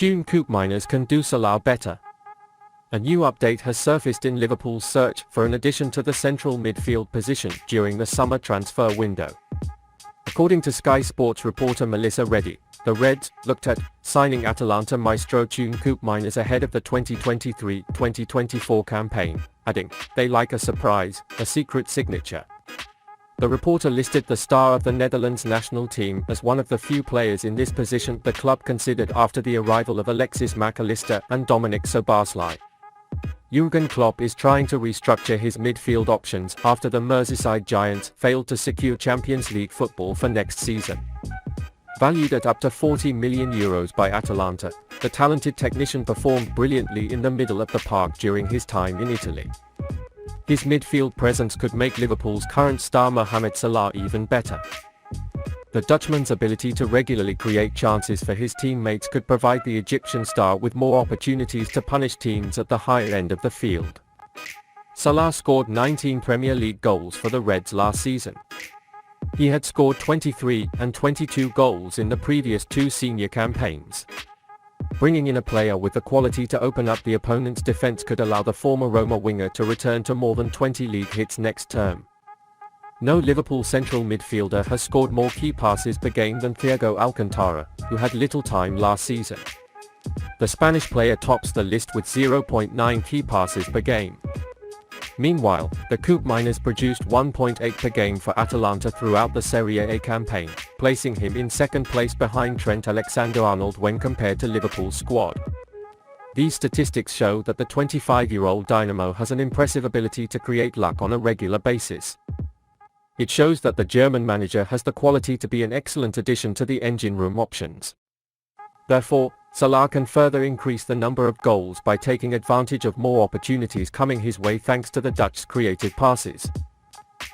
Tune Koopmeiners can do Salah better. A new update has surfaced in Liverpool's search for an addition to the central midfield position during the summer transfer window. According to Sky Sports reporter Melissa Reddy, the Reds looked at signing Atalanta maestro Tune Koopmeiners ahead of the 2023-2024 campaign, adding, "They like a surprise, a secret signature." The reporter listed the star of the Netherlands national team as one of the few players in this position the club considered after the arrival of Alexis Mac Allister and Dominic Szoboszlai. Jürgen Klopp is trying to restructure his midfield options after the Merseyside Giants failed to secure Champions League football for next season. Valued at up to €40 million by Atalanta, the talented technician performed brilliantly in the middle of the park during his time in Italy. His midfield presence could make Liverpool's current star Mohamed Salah even better. The Dutchman's ability to regularly create chances for his teammates could provide the Egyptian star with more opportunities to punish teams at the higher end of the field. Salah scored 19 Premier League goals for the Reds last season. He had scored 23 and 22 goals in the previous two senior campaigns. Bringing in a player with the quality to open up the opponent's defense could allow the former Roma winger to return to more than 20 league hits next term. No Liverpool central midfielder has scored more key passes per game than Thiago Alcantara, who had little time last season. The Spanish player tops the list with 0.9 key passes per game. Meanwhile, the Koopmeiners produced 1.8 per game for Atalanta throughout the Serie A campaign, placing him in second place behind Trent Alexander-Arnold when compared to Liverpool's squad. These statistics show that the 25-year-old dynamo has an impressive ability to create luck on a regular basis. It shows that the German manager has the quality to be an excellent addition to the engine room options. Therefore, Salah can further increase the number of goals by taking advantage of more opportunities coming his way thanks to the Dutch's creative passes.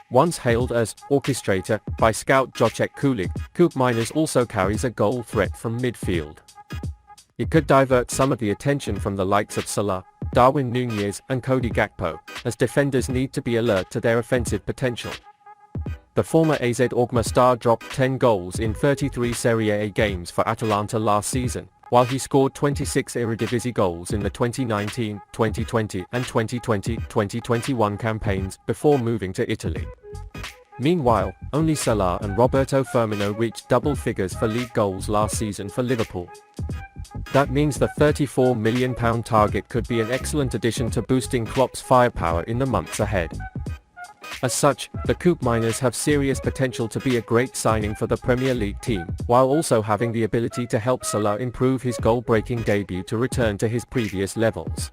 Once hailed as orchestrator by scout Jocek Kulik, Koopmeiners also carries a goal threat from midfield. It could divert some of the attention from the likes of Salah, Darwin Núñez and Cody Gakpo, as defenders need to be alert to their offensive potential. The former AZ Alkmaar star dropped 10 goals in 33 Serie A games for Atalanta last season, while he scored 26 Eredivisie goals in the 2019, 2020 and 2020-2021 campaigns before moving to Italy. Meanwhile, only Salah and Roberto Firmino reached double figures for league goals last season for Liverpool. That means the £34 million target could be an excellent addition to boosting Klopp's firepower in the months ahead. As such, the Koopmeiners have serious potential to be a great signing for the Premier League team, while also having the ability to help Salah improve his goal-breaking debut to return to his previous levels.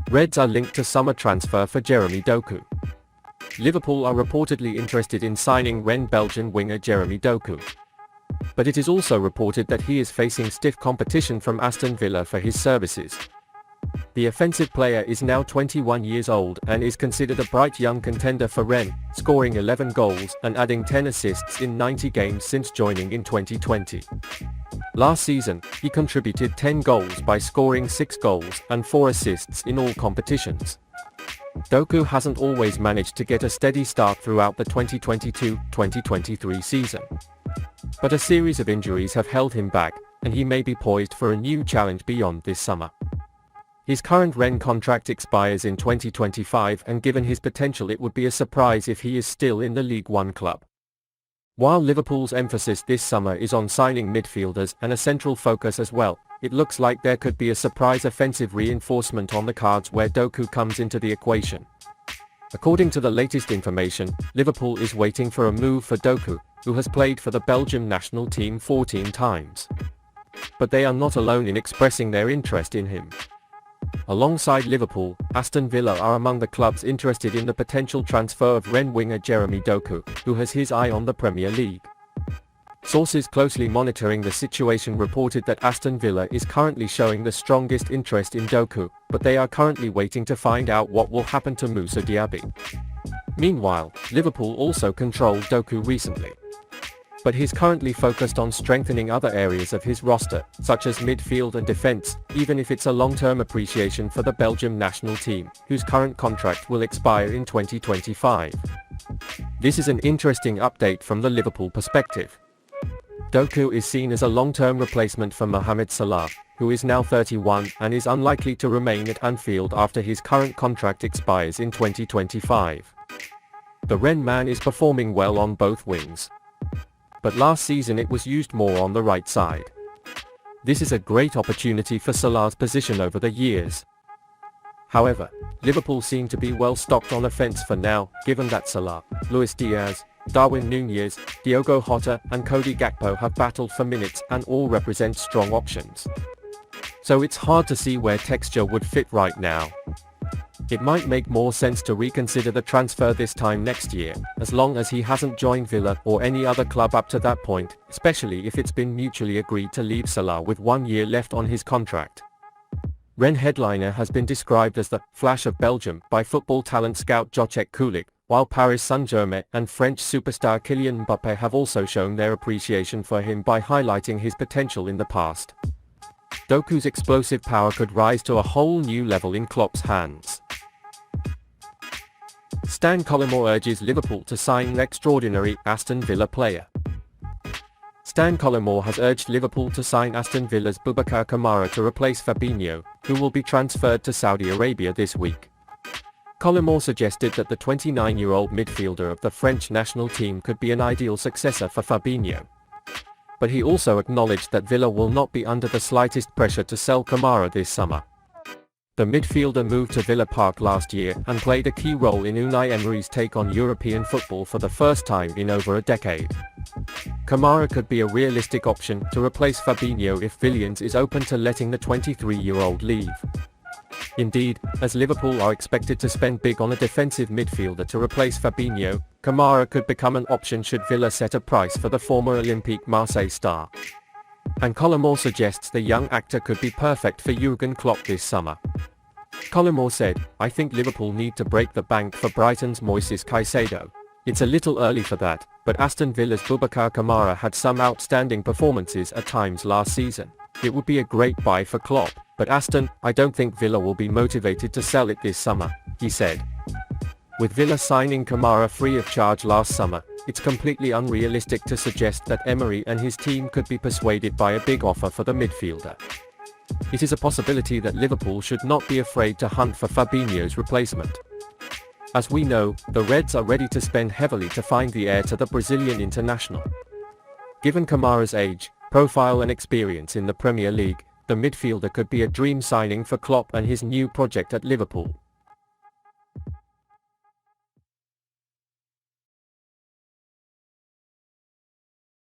Reds are linked to summer transfer for Jeremy Doku. Liverpool are reportedly interested in signing Belgian winger Jeremy Doku. But it is also reported that he is facing stiff competition from Aston Villa for his services. The offensive player is now 21 years old and is considered a bright young contender for Rennes, scoring 11 goals and adding 10 assists in 90 games since joining in 2020. Last season, he contributed 10 goals by scoring 6 goals and 4 assists in all competitions. Doku hasn't always managed to get a steady start throughout the 2022-2023 season. But a series of injuries have held him back, and he may be poised for a new challenge beyond this summer. His current Rennes contract expires in 2025 and given his potential it would be a surprise if he is still in the League One club. While Liverpool's emphasis this summer is on signing midfielders and a central focus as well, it looks like there could be a surprise offensive reinforcement on the cards where Doku comes into the equation. According to the latest information, Liverpool is waiting for a move for Doku, who has played for the Belgium national team 14 times. But they are not alone in expressing their interest in him. Alongside Liverpool, Aston Villa are among the clubs interested in the potential transfer of Rennes winger Jeremy Doku, who has his eye on the Premier League. Sources closely monitoring the situation reported that Aston Villa is currently showing the strongest interest in Doku, but they are currently waiting to find out what will happen to Moussa Diaby. Meanwhile, Liverpool also controlled Doku recently. But he's currently focused on strengthening other areas of his roster, such as midfield and defense, even if it's a long-term appreciation for the Belgium national team, whose current contract will expire in 2025. This is an interesting update from the Liverpool perspective. Doku is seen as a long-term replacement for Mohamed Salah, who is now 31 and is unlikely to remain at Anfield after his current contract expires in 2025. The Ren man is performing well on both wings, but last season it was used more on the right side. This is a great opportunity for Salah's position over the years. However, Liverpool seem to be well stocked on offense for now, given that Salah, Luis Diaz, Darwin Núñez, Diogo Jota and Cody Gakpo have battled for minutes and all represent strong options. So it's hard to see where texture would fit right now. It might make more sense to reconsider the transfer this time next year, as long as he hasn't joined Villa or any other club up to that point, especially if it's been mutually agreed to leave Salah with 1 year left on his contract. Ren headliner has been described as the flash of Belgium by football talent scout Jacek Kulik, while Paris Saint-Germain and French superstar Kylian Mbappé have also shown their appreciation for him by highlighting his potential in the past. Doku's explosive power could rise to a whole new level in Klopp's hands. Stan Collymore urges Liverpool to sign an extraordinary Aston Villa player. Stan Collymore has urged Liverpool to sign Aston Villa's Boubacar Kamara to replace Fabinho, who will be transferred to Saudi Arabia this week. Collymore suggested that the 29-year-old midfielder of the French national team could be an ideal successor for Fabinho. But he also acknowledged that Villa will not be under the slightest pressure to sell Kamara this summer. The midfielder moved to Villa Park last year and played a key role in Unai Emery's take on European football for the first time in over a decade. Kamara could be a realistic option to replace Fabinho if Villians is open to letting the 23-year-old leave. Indeed, as Liverpool are expected to spend big on a defensive midfielder to replace Fabinho, Kamara could become an option should Villa set a price for the former Olympique Marseille star. And Collymore suggests the young actor could be perfect for Jürgen Klopp this summer. Collymore said, "I think Liverpool need to break the bank for Brighton's Moises Caicedo. It's a little early for that, but Aston Villa's Boubacar Kamara had some outstanding performances at times last season. It would be a great buy for Klopp, but I don't think Villa will be motivated to sell it this summer," he said. With Villa signing Kamara free of charge last summer, it's completely unrealistic to suggest that Emery and his team could be persuaded by a big offer for the midfielder. It is a possibility that Liverpool should not be afraid to hunt for Fabinho's replacement. As we know, the Reds are ready to spend heavily to find the heir to the Brazilian international. Given Kamara's age, profile and experience in the Premier League, the midfielder could be a dream signing for Klopp and his new project at Liverpool.